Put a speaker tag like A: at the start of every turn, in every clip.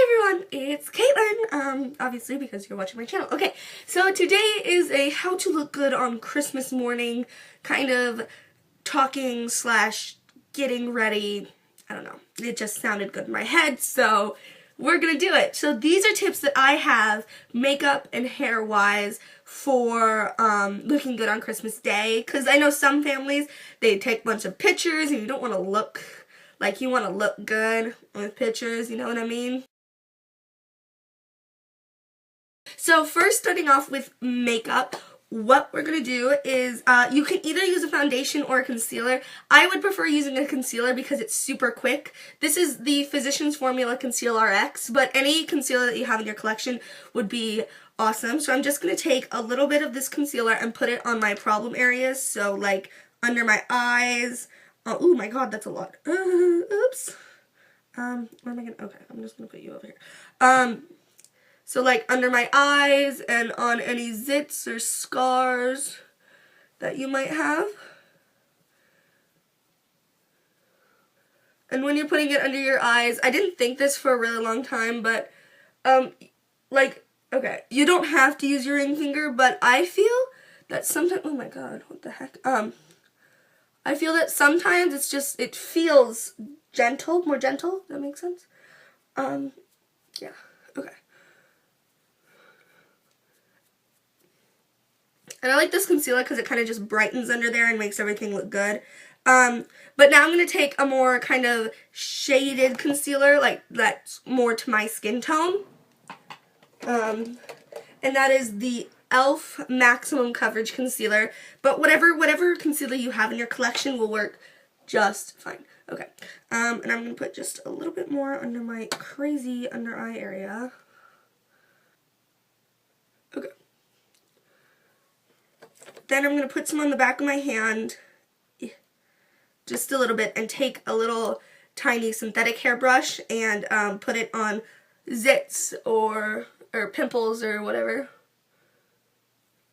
A: Hi everyone, it's Kaitlin, obviously because you're watching my channel. Okay, so today is a how to look good on Christmas morning kind of talking slash getting ready. I don't know, it just sounded good in my head, so we're gonna do it. So these are tips that I have makeup and hair wise for looking good on Christmas Day, because I know some families, they take a bunch of pictures and you don't want to look like you want to look good with pictures, you know what I mean? So first, starting off with makeup, what we're going to do is you can either use a foundation or a concealer. I would prefer using a concealer because it's super quick. This is the Physicians Formula Conceal RX, but any concealer that you have in your collection would be awesome. So I'm just going to take a little bit of this concealer and put it on my problem areas, so like under my eyes. Oh my god, that's a lot. Oops. Where am I going to, okay, I'm just going to put you over here. So like under my eyes and on any zits or scars that you might have. And when you're putting it under your eyes, I didn't think this for a really long time, but like, okay, you don't have to use your ring finger, but I feel that sometimes, oh my god, what the heck? I feel that sometimes it's just, it feels gentle, more gentle, if that makes sense? Yeah, okay. And I like this concealer because it kind of just brightens under there and makes everything look good. But now I'm going to take a more kind of shaded concealer, like that's more to my skin tone. And that is the e.l.f. Maximum Coverage Concealer. But whatever concealer you have in your collection will work just fine. Okay. And I'm going to put just a little bit more under my crazy under eye area. Okay. Then I'm going to put some on the back of my hand, just a little bit, and take a little tiny synthetic hairbrush and put it on zits or pimples or whatever,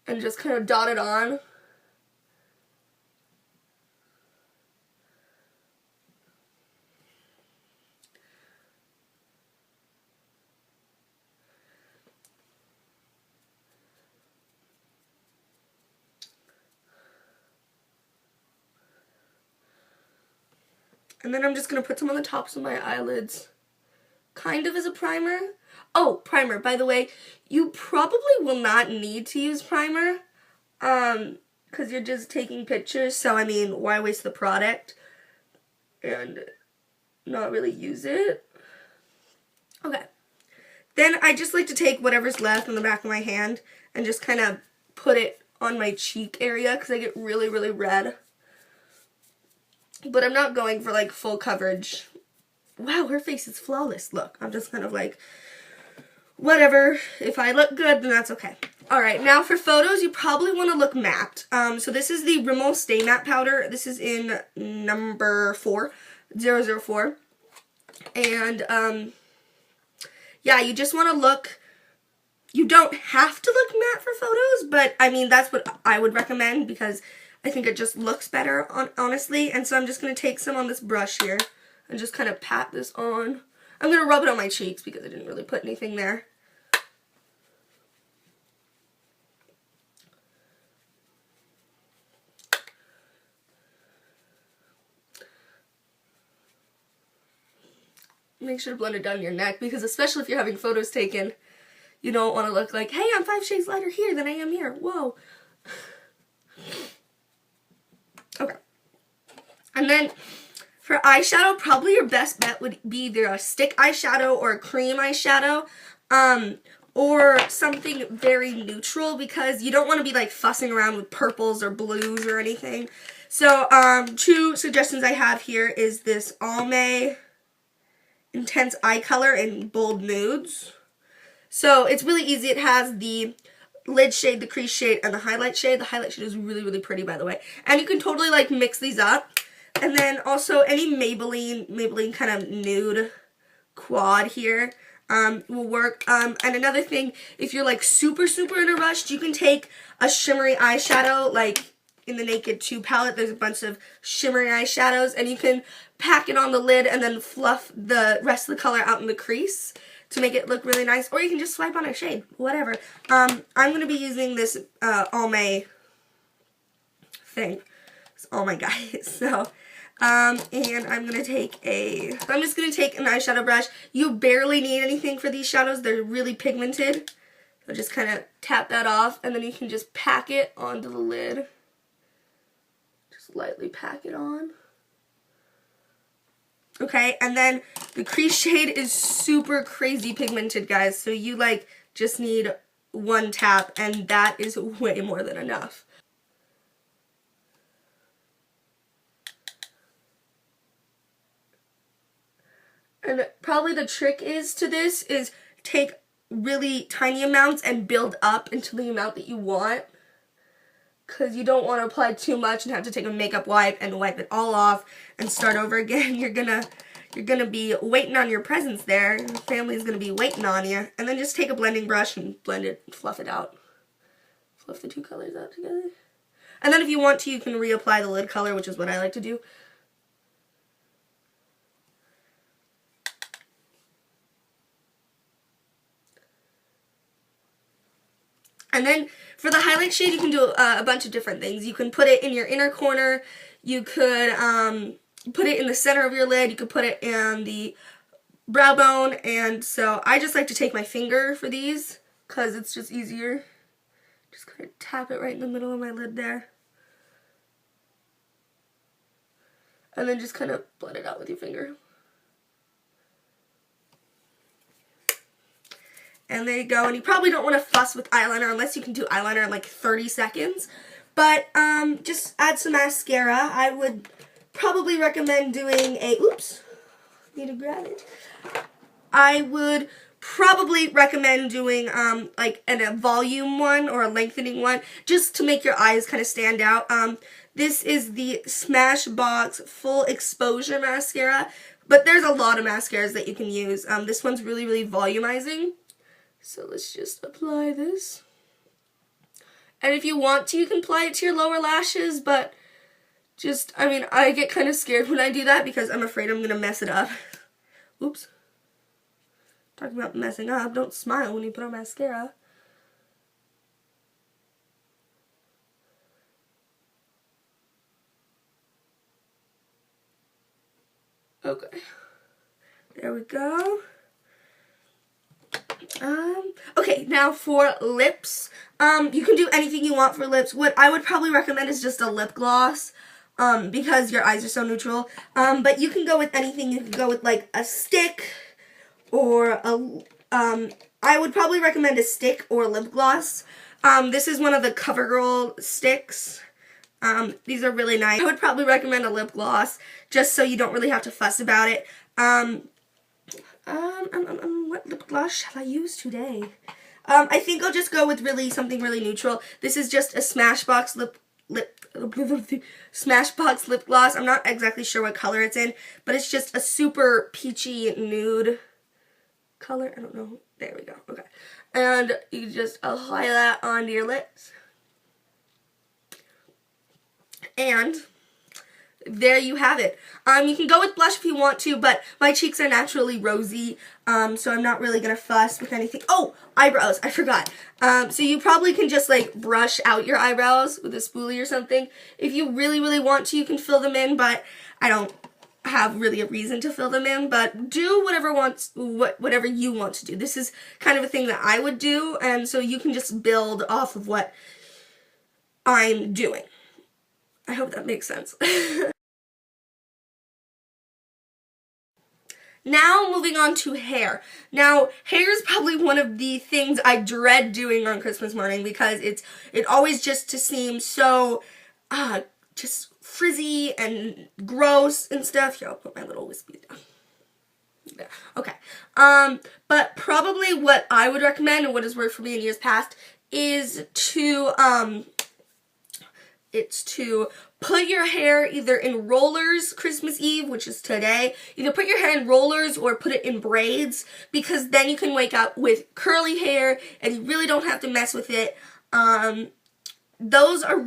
A: and just kind of dot it on. And then I'm just going to put some on the tops of my eyelids, kind of as a primer. Oh, primer, by the way, you probably will not need to use primer, because you're just taking pictures, so I mean, why waste the product and not really use it? Okay. Then I just like to take whatever's left on the back of my hand and just kind of put it on my cheek area, because I get really, really red. But I'm not going for like full coverage. Wow, her face is flawless. Look, I'm just kind of like, whatever. If I look good, then that's okay. Alright, now for photos, you probably want to look matte. So this is the Rimmel Stay Matte Powder. This is in number 4, 004. And, yeah, you just want to look, you don't have to look matte for photos, but I mean, that's what I would recommend because I think it just looks better, honestly. And so I'm just going to take some on this brush here and just kind of pat this on. I'm going to rub it on my cheeks because I didn't really put anything there. Make sure to blend it down your neck, because especially if you're having photos taken, you don't want to look like, hey, I'm 5 shades lighter here than I am here. Whoa. Okay. And then for eyeshadow, probably your best bet would be either a stick eyeshadow or a cream eyeshadow, or something very neutral, because you don't want to be like fussing around with purples or blues or anything. So, 2 suggestions I have here is this Almay Intense Eye Color in Bold Nudes. So it's really easy. It has the lid shade, the crease shade, and the highlight shade. The highlight shade is really, really pretty, by the way. And you can totally like mix these up. And then also any Maybelline kind of nude quad here will work. And another thing, if you're like super, super in a rush, you can take a shimmery eyeshadow, like in the Naked 2 palette, there's a bunch of shimmery eyeshadows, and you can pack it on the lid and then fluff the rest of the color out in the crease. to make it look really nice, or you can just swipe on a shade, whatever. I'm going to be using this Almay thing. It's Almay, guys. So, and I'm just going to take an eyeshadow brush. You barely need anything for these shadows. They're really pigmented. So just kind of tap that off, and then you can just pack it onto the lid. Just lightly pack it on. Okay, and then the crease shade is super crazy pigmented, guys. So you just need one tap, and that is way more than enough. And probably the trick to this is take really tiny amounts and build up into the amount that you want. Because you don't want to apply too much and have to take a makeup wipe and wipe it all off and start over again. You're gonna be waiting on your presents there. Your family's gonna be waiting on you. And then just take a blending brush and blend it, fluff it out. Fluff the two colors out together. And then if you want to, you can reapply the lid color, which is what I like to do. And then for the highlight shade, you can do a bunch of different things. You can put it in your inner corner. You could put it in the center of your lid. You could put it in the brow bone. And so I just like to take my finger for these because it's just easier. Just kind of tap it right in the middle of my lid there. And then just kind of blend it out with your finger. And there you go. And you probably don't want to fuss with eyeliner unless you can do eyeliner in like 30 seconds. But just add some mascara. I would probably recommend doing a, oops, need to grab it. I would probably recommend doing like a volume one or a lengthening one just to make your eyes kind of stand out. This is the Smashbox Full Exposure Mascara. But there's a lot of mascaras that you can use. This one's really, really volumizing. So let's just apply this. And if you want to, you can apply it to your lower lashes, but just, I mean, I get kind of scared when I do that because I'm afraid I'm going to mess it up. Oops. Talking about messing up, don't smile when you put on mascara. Okay. There we go. Okay, now for lips. You can do anything you want for lips. What I would probably recommend is just a lip gloss, because your eyes are so neutral. But you can go with anything. You can go with like a stick or I would probably recommend a stick or lip gloss. This is one of the CoverGirl sticks. These are really nice. I would probably recommend a lip gloss just so you don't really have to fuss about it. What lip gloss shall I use today? I think I'll just go with something really neutral. This is just a Smashbox Smashbox lip gloss. I'm not exactly sure what color it's in, but it's just a super peachy nude color. I don't know. There we go. Okay. And you just apply that onto your lips. And there you have it. You can go with blush if you want to, but my cheeks are naturally rosy, so I'm not really going to fuss with anything. Oh, eyebrows. I forgot. So you probably can just like brush out your eyebrows with a spoolie or something. If you really, really want to, you can fill them in, but I don't have really a reason to fill them in, but do whatever you want to do. This is kind of a thing that I would do, and so you can just build off of what I'm doing. I hope that makes sense. Now, moving on to hair. Now, hair is probably one of the things I dread doing on Christmas morning because it always just seems so just frizzy and gross and stuff. Here, I'll put my little wispy down. There. Okay. But probably what I would recommend and what has worked for me in years past is to put your hair either in rollers Christmas Eve, which is today. Either put your hair in rollers or put it in braids, because then you can wake up with curly hair and you really don't have to mess with it. Those are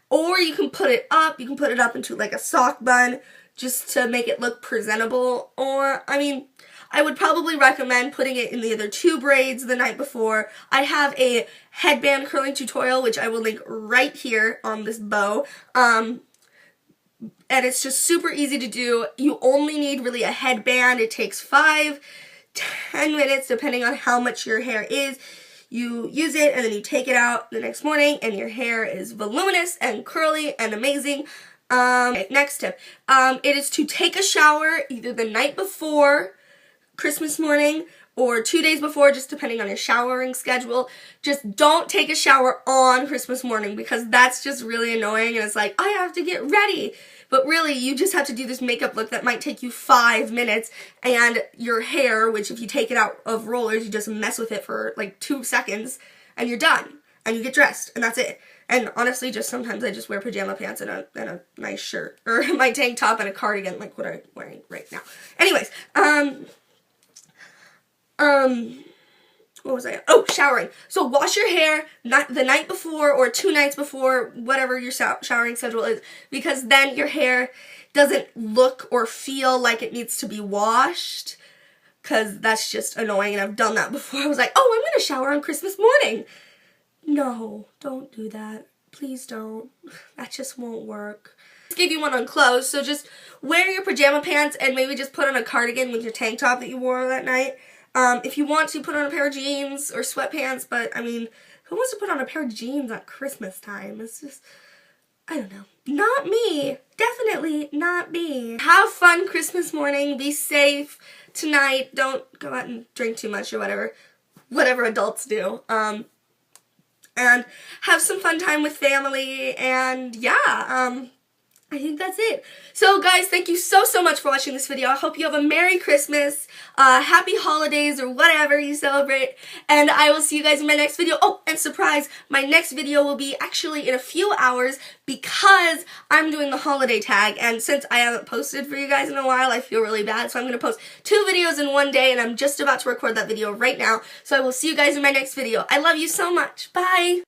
A: or you can put it up. You can put it up into like a sock bun just to make it look presentable. Or, I mean, I would probably recommend putting it in the other 2 braids the night before. I have a headband curling tutorial, which I will link right here on this bow. And it's just super easy to do. You only need really a headband. It takes 5-10 minutes depending on how much your hair is. You use it and then you take it out the next morning and your hair is voluminous and curly and amazing. Okay, next tip. It is to take a shower either the night before Christmas morning or 2 days before, just depending on your showering schedule. Just don't take a shower on Christmas morning because that's just really annoying and it's like, I have to get ready. But really, you just have to do this makeup look that might take you 5 minutes, and your hair, which if you take it out of rollers, you just mess with it for like 2 seconds, and you're done, and you get dressed, and that's it. And honestly, just sometimes I just wear pajama pants and a nice shirt, or my tank top and a cardigan, like what I'm wearing right now. Anyways, what was I? Oh, showering. So wash your hair the night before or 2 nights before, whatever your showering schedule is, because then your hair doesn't look or feel like it needs to be washed, because that's just annoying, and I've done that before. I was like, oh, I'm going to shower on Christmas morning. No, don't do that. Please don't. That just won't work. Let's give you one on clothes, so just wear your pajama pants and maybe just put on a cardigan with your tank top that you wore that night. If you want to, put on a pair of jeans or sweatpants, but, I mean, who wants to put on a pair of jeans at Christmas time? It's just, I don't know. Not me. Definitely not me. Have fun Christmas morning. Be safe tonight. Don't go out and drink too much or whatever adults do. And have some fun time with family, and yeah, I think that's it. So guys, thank you so much for watching this video. I hope you have a Merry Christmas, Happy Holidays, or whatever you celebrate, and I will see you guys in my next video. Oh, and surprise, my next video will be actually in a few hours because I'm doing the holiday tag, and since I haven't posted for you guys in a while, I feel really bad, so I'm going to post 2 videos in one day, and I'm just about to record that video right now, so I will see you guys in my next video. I love you so much. Bye!